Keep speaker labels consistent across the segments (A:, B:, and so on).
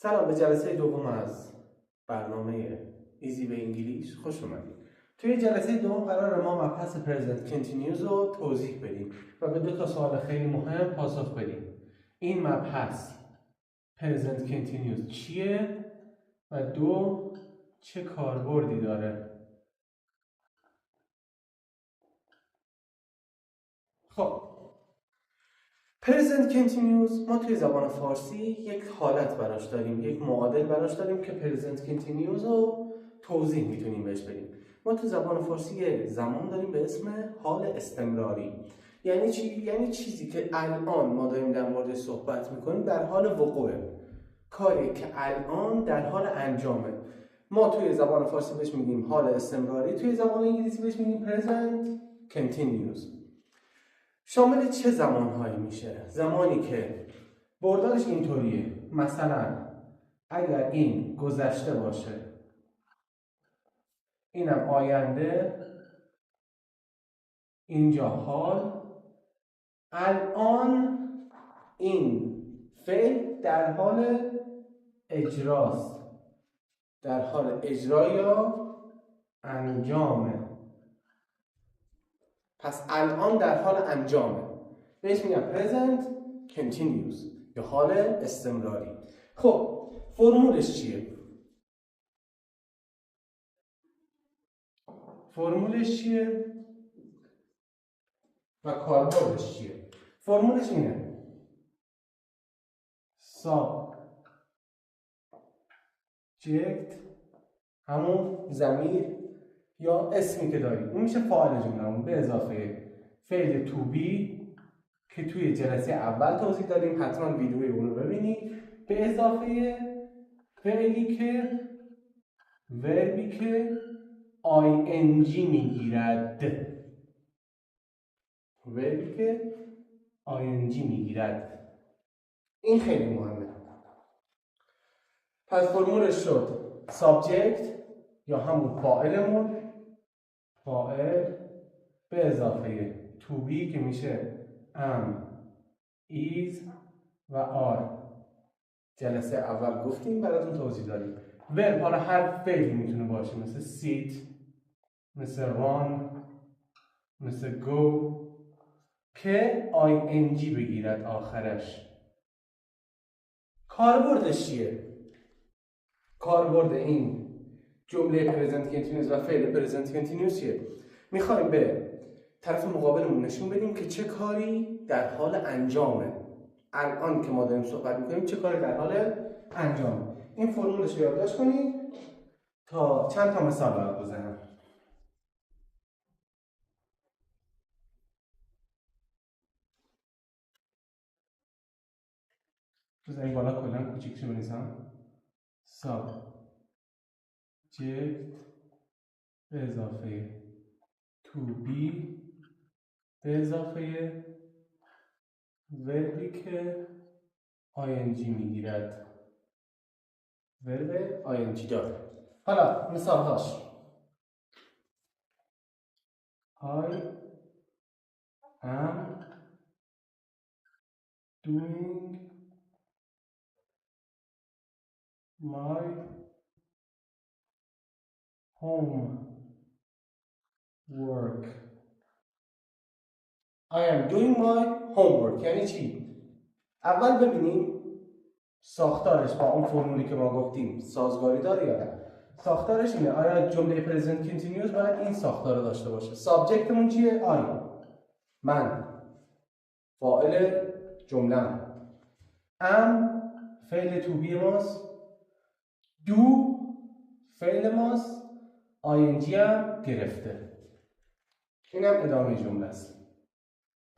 A: سلام، به جلسه دوم از برنامه ایزی به انگلیس خوش اومدید. توی جلسه دوم قرار ما مبحث پرزنت کنتینیوس رو توضیح بدیم و به دو تا سوال خیلی مهم پاسخ بدیم. این مبحث پرزنت کنتینیوس چیه و دو چه کاربردی داره. خب پرزنت کنتینیوس ما توی زبان فارسی یک حالت براش داریم، یک معادل براش داریم که پرزنت کنتینیوس رو توضیح میتونیم بهش بدیم. ما تو زبان فارسی یک زمان داریم به اسم حال استمراری. یعنی چی؟ یعنی چیزی که الان ما داریم در موردش صحبت میکنیم در حال وقوعه، کاری که الان در حال انجامه. ما توی زبان فارسی بهش میگیم حال استمراری، توی زبان انگلیسی بهش میگیم پرزنت کنتینیوس. شامل چه زمانهایی میشه؟ زمانی که بردارش اینطوریه، مثلا اگر این گذشته باشه، اینم آینده، اینجا حال، الان این فعل در حال اجراست، در حال اجرا یا انجامه. پس الان در حال انجامه، بهش میگم present continuous یا حال استمراری. خب فرمولش چیه؟ و کاربردش چیه؟ فرمولش اینه: subject همون ضمیر یا اسمی که داریم، اون میشه فاعل جمله‌مون، به اضافه فعل to be که توی جلسه اول توضیح دادیم، حتما ویدیوی اون رو ببینید، به اضافه فعلی که وربی که ing میگیرد، وربی که ing میگیرد. این خیلی مهمه. پس فرمولش شد subject یا همون فاعلمون، فاعل به اضافه to be که میشه am، is و are. جلسه اول گفتیم، براتون توضیح دادیم. ورب حالا هر فعلی میتونه باشه، مثل sit، مثل run، مثل go که ing بگیرد آخرش. کاربردش چیه؟ کاربرد این جمله پرزنت کنتینیوس و فعل پرزنت کنتینیوس چیه؟ میخوایم به طرف مقابلمون نشون بدیم که چه کاری در حال انجامه. الان که ما داریم صحبت میکنیم چه کاری در حال انجامه. این فرمولش رو یادداشت کنید تا چند تا مثال برات بزنم. بذار این بالا کلا کوچیکش بنویسم. subject به اضافه to be به اضافه وربی که ing میگیرد، ورب ing داره. حالا مثال هاش: I am doing my homework. I am doing my homework یعنی چی؟ اول ببینیم ساختارش با اون فرمولی که ما گفتیم سازگاری داره یا نه. ساختارش اینه: آیا جمله پرزنت کنتینیوس باید این ساختار رو داشته باشه. سابجکتمون چیه؟ I، من، فاعل جمله. am فعل to be ماست، do فعل ماست، ing هم گرفته. اینم ادامه جمله است.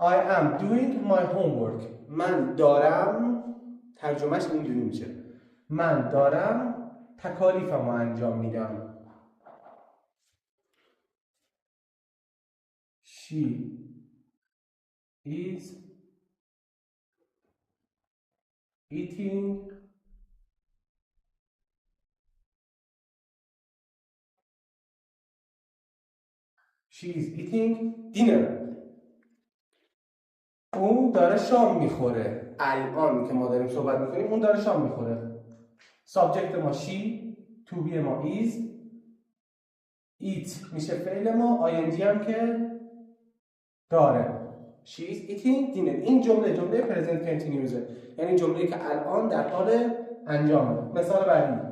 A: I am doing my homework. من دارم، ترجمهش اینجوری میشه: من دارم تکالیفم رو انجام میدم. She is eating dinner. اون داره شام میخوره. الان که ما داریم صحبت میکنیم اون داره شام میخوره. سابجکت ما she، to be ما is، eat میشه فعل ما، ing هم که داره. she is eating dinner. این جمله present continuous، یعنی جمله‌ای که الان در حال انجامه. مثال بعدی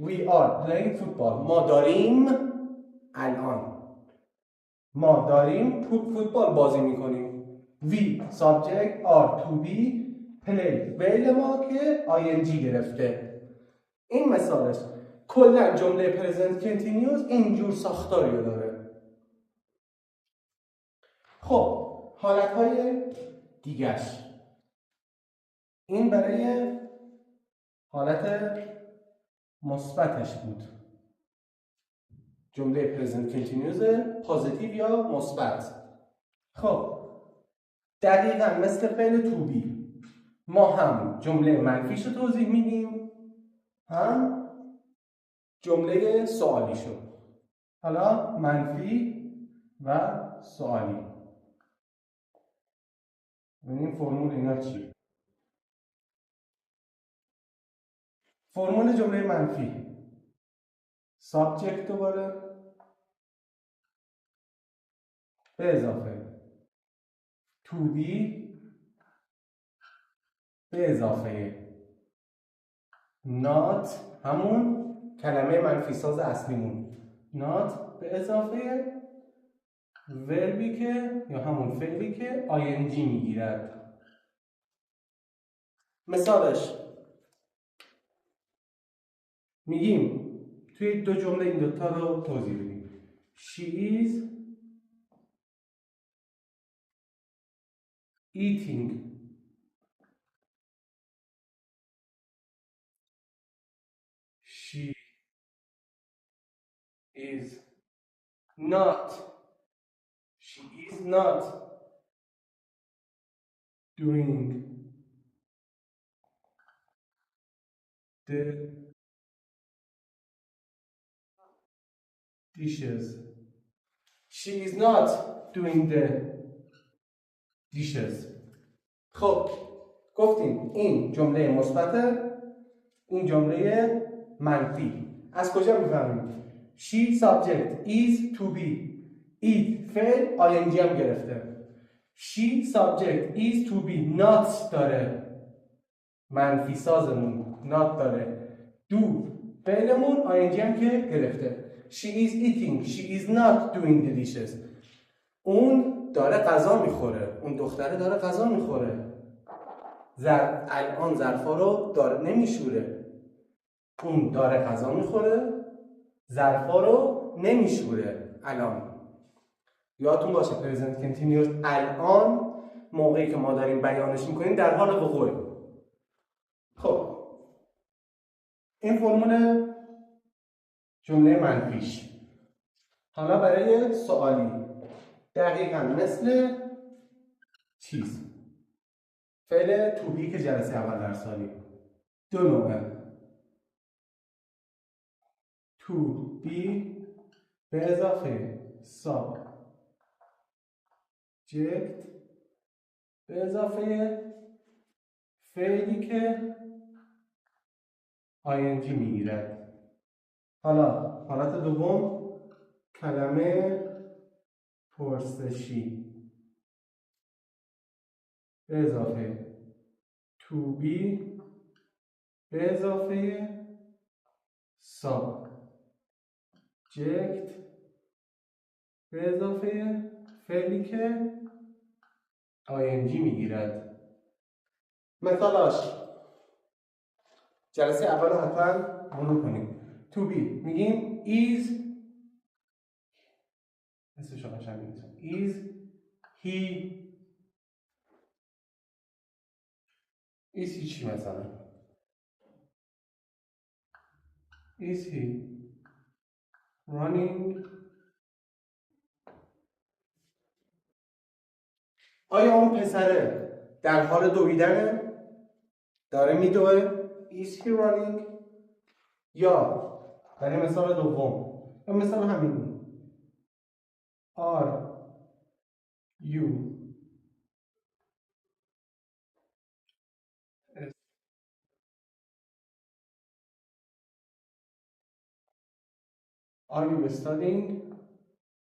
A: we are playing football. ما داریم فوتبال بازی میکنیم. we subject are to be play، فعل ما که ing گرفته. این مثالش. کلا جمله present continuous اینجور ساختاری رو داره. خب حالتهای دیگرش، این برای حالت مثبتش بود. جمله present continuous پوزیتیو یا مثبت. خب دقیقاً مثل فعل to be ما هم جمله منفیش رو توضیح میدیم، هم جمله سوالیشو. حالا منفی و سوالی. ببینیم فرمول اینا چیه. فرمول جمله منفی سابجکت دوباره به اضافه to be به اضافه not، همون کلمه منفی ساز اصلیمون not، به اضافه وربی که یا همون فعلی که ing میگیرد. مثالش میگیم توی دو جمله این دوتا رو توضیح بدیم. she is eating. she is not doing the dishes. she is not doing the dishes. خب گفتیم این جمله مثبته، این جمله منفی. از کجا میفهمیم؟ she subject is to be eat فعل ing هم گرفته. she subject is to be not داره، منفی سازمون not داره. do فعلمون ing هم که گرفته. she is eating she is not doing the dishes. اون داره غذا میخوره، اون دختره داره غذا میخوره. الان ظرفا رو داره نمیشوره. اون داره غذا میخوره، ظرفا رو نمیشوره. الان یادتون باشه present continuous الان موقعی که ما داریم بیانش میکنیم در حال وقوعه. خب این فرمول جمله منفیش. حالا برای سوالی دقیقاً مثل فعل to be که جلسه اول در سوالی دو نوعه. to be به اضافه subject به اضافه فعلی که ing میگیرد. حالا حالت دوم کلمه پرسشی به اضافه to be به اضافه subject به اضافه فعلی که ing میگیرد. مثالاش جلسه اول رو حتما مرور کنیم. to be میگیم is اسمش رو قشنگ می‌نویسم. is he چی مثلا is he running آیا اون پسره در حال دویدنه؟ داره میدوه؟ Is he running؟ یا برای مثال دوم یا مثال همین Are you Are you studying؟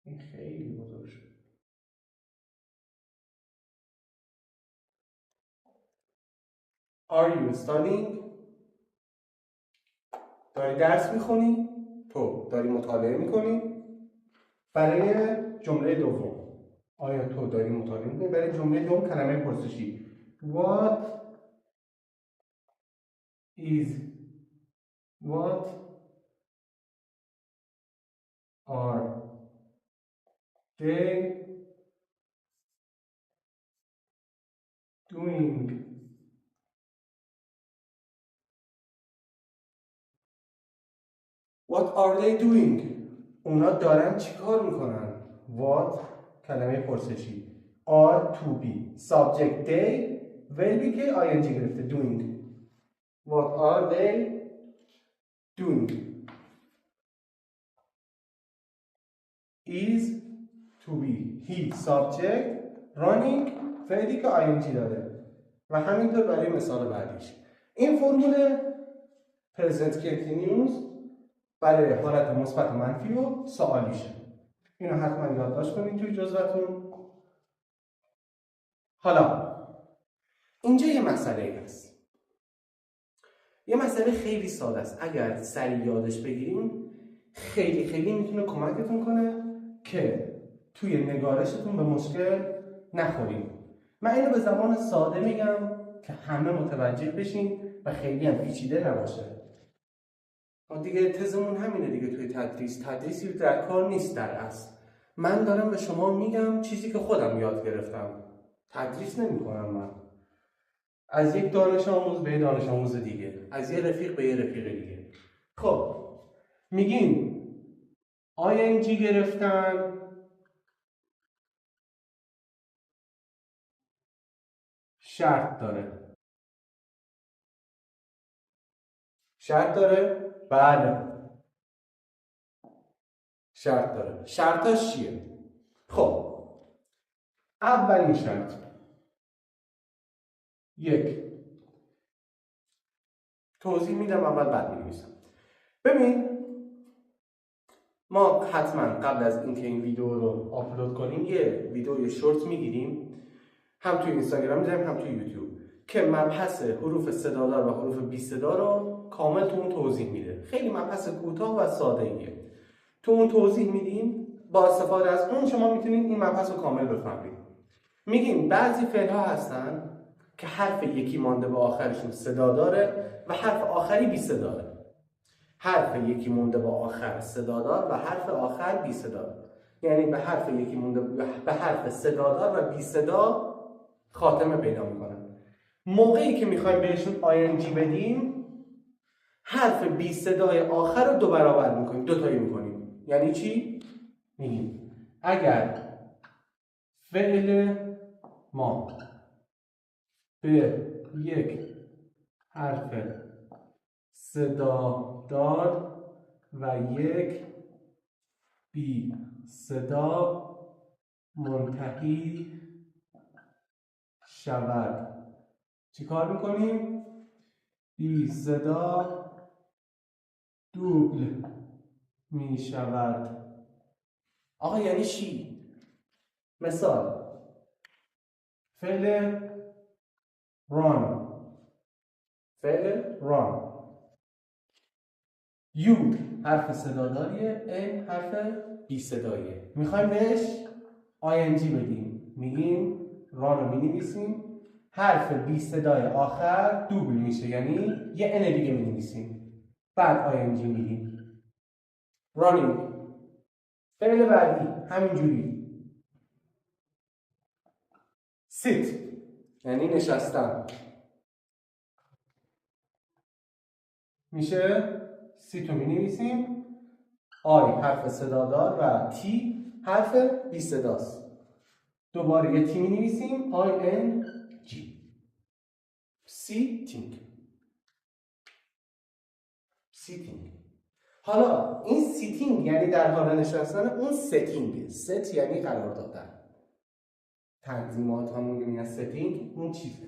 A: این خیلی بزرگ شد. Are you studying؟ داری درس میخونی؟ تو داری مطالعه میکنی؟ برای جمله دوم آیا تو داری مطالعه میکنی؟ برای جمله دوم کلمه پرسشی What are they doing؟ What are they doing؟ اونا دارن چی کار میکنن؟ What کلمه پرسشی are to be subject they verbi که ing گرفته doing. What are they doing؟ is to be he subject running فعلی که ing داره و همینطور برای مثال بعدیش. این فرمول present continuous برای حالت مثبت منفی و سوالیشه. اینو حتما یادداشت کنید توی جزوتون. حالا اینجا یه مسئله هست. یه مسئله خیلی ساده است. اگر سریع یادش بگیریم خیلی میتونه کمکتون کنه که توی نگارشتون به مشکل نخوریم. من اینو به زبان ساده میگم که همه متوجه بشین و خیلی هم پیچیده نباشه. دیگه تزمون همینه دیگه توی تدریسی در کار نیست در اصل. من دارم به شما میگم چیزی که خودم یاد گرفتم. تدریس نمی کنم من. از یک دانش آموز به یک دانش آموز دیگه، از یه رفیق به یه رفیق دیگه. خب میگیم ing گرفتن شرط داره. شرط داره؟ بله شرط داره. شرطاش چیه؟ خب اولین شرط یک توضیح میدم اول بعد می‌نویسم. ببین ما حتما قبل از اینکه این ویدیو رو آپلود کنیم یه ویدیو شورت میگیریم، هم توی اینستاگرام میذاریم هم توی یوتیوب، که مبحث حروف صدادار و حروف بی صدا رو کامل تو اون توضیح میده. خیلی مبحث کوتاه و ساده ایه. تو اون توضیح میدیم، با استفاده از اون شما میتونید این مبحث رو کامل بفهمید. میگیم بعضی فعل ها هستن که حرف یکی مانده به آخرشون صدا داره و حرف آخری بی صدا داره. حرف یکی مونده با آخر صدادار و حرف آخر بی صدا. یعنی به حرف یکی مونده به حرف صدادار و بی صدا خاتمه پیدا میکنن. موقعی که میخوایم بهشون ing بدیم حرف بی صدای آخر رو 2 برابر میکنیم، 2 تایی میکنیم. یعنی چی؟ میگیم اگر فعل ما به یک حرف صدادار و یک بی صدا منتهی شود چی کار میکنیم؟ بی صدا دوبل می شود. آقا یعنی چی؟ مثال فعل run، فعل run، U حرف صداداریه، N حرف بی صداییه. میخوایم بهش ing بدیم، میگیم run رو مینویسیم، حرف بی صدای آخر دوبل میشه، یعنی یه N دیگه مینویسیم، بعد ing میدیم. running. فعل بعدی همینجوری sit یعنی نشستن، میشه sit رو مینویسیم، I حرف صدادار و T حرف بی صداست. دوباره یه تی می‌نویسیم ING سیتینگ. سیتینگ. حالا این سیتینگ یعنی در حال نشستن، اون ستینگ. ست یعنی قرار دادن. تنظیمات همون که میگن ستینگ اون چیزه.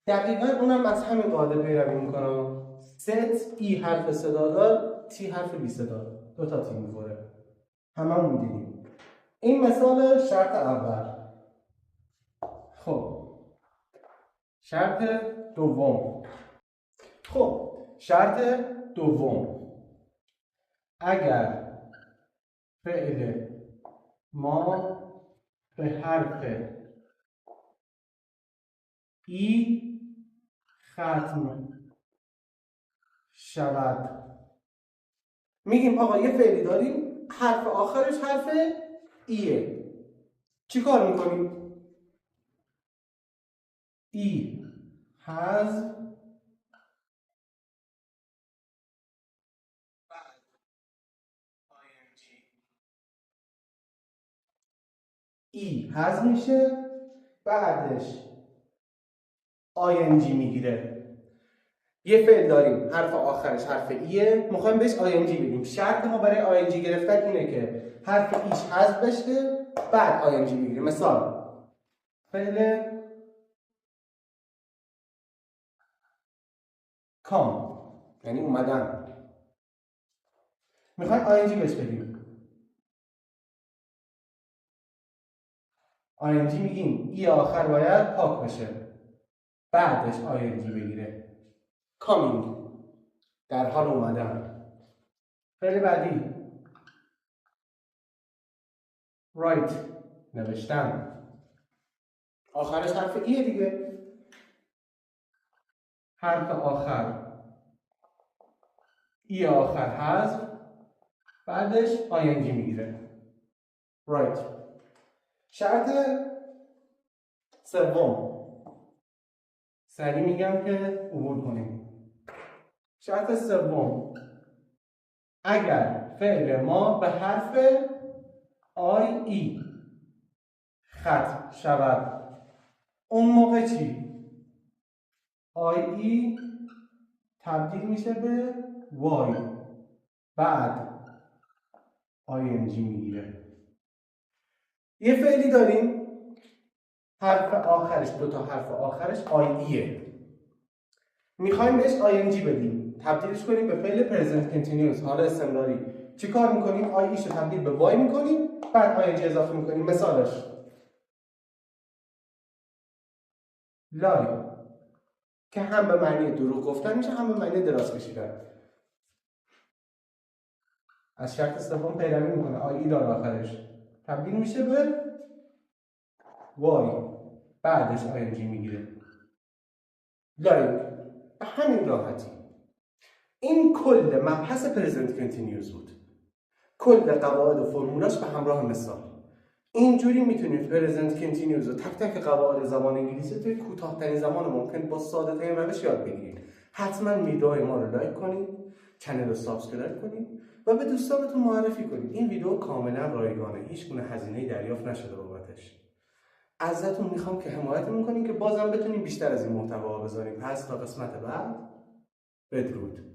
A: دقیقاً اونم از همین قاعده پیروی میکنه. ست ای حرف صدادار، تی حرف بی صدا. دو تا تی میخوره. هممون دیدیم. این مثال شرط اول. خب شرط دوم. خب شرط دوم، اگر فعل ما به حرف ای ختم شود. میگیم آقا یه فعلی داریم حرف آخرش حرف ایه، چی کار میکنیم؟ ای حذف ای حذف میشه، بعدش ING میگیره. یه فعل داریم حرف آخرش حرف ایه، میخوایم بهش ING بدیم. شرط ما برای ING گرفتن اینه که حرف ایش حذف بشه بعد ING میگیره. مثال فعل کام یعنی اومدن، میخوایم ING بهش بدیم. ING میگیم ای آخر باید پاک بشه بعدش ING بگیره. coming در حال اومدن. فعل بعدی write نوشتن، آخرش حرف ایه دیگه. حرف آخر ای آخر حذف بعدش ING میگیره. write. شرط سوم، سریع میگم که عبور کنیم. شرط سوم، اگر فعل ما به حرف ای ختم شود، اون موقع چی؟ ای تبدیل میشه به وای بعد ING میگیره. یه فعلی داریم حرف آخرش، دوتا حرف آخرش ایه، میخوایم بهش ING بدیم، تبدیلش کنیم به فعل present continuous حال استمراری. چی کار میکنیم؟ ایش رو تبدیل به وای میکنیم بعد ING اضافه میکنیم. مثالش لای که هم به معنی دروغ گفتن میشه هم به معنی دراز کشیدن. از شرط سوم پیروی میکنه، ای دار آخرش تبدیل میشه به وای بعدش ING میگیره. لایک. به همین راحتی. این کل مبحث پرزنت کنتینیوس بود. کل قواعد و فرمولاش به همراه مثال. اینجوری میتونید پرزنت کنتینیوس و تک تک قواعد زبان انگلیسی توی کوتاه‌ترین زمان ممکن با ساده ترین روش یاد بگیرید. حتما ویدیو ما رو لایک کنید، کانال رو سابسکرایب کنید و به دوستانتون معرفی کنید. این ویدیو کاملا رایگانه، هیچ گونه هزینه‌ای دریافت نشده بابتش. ازتون میخوام که حمایتمون کنین که بازم بتونیم بیشتر از این محتوا بذاریم. پس تا قسمت بعد، بدرود.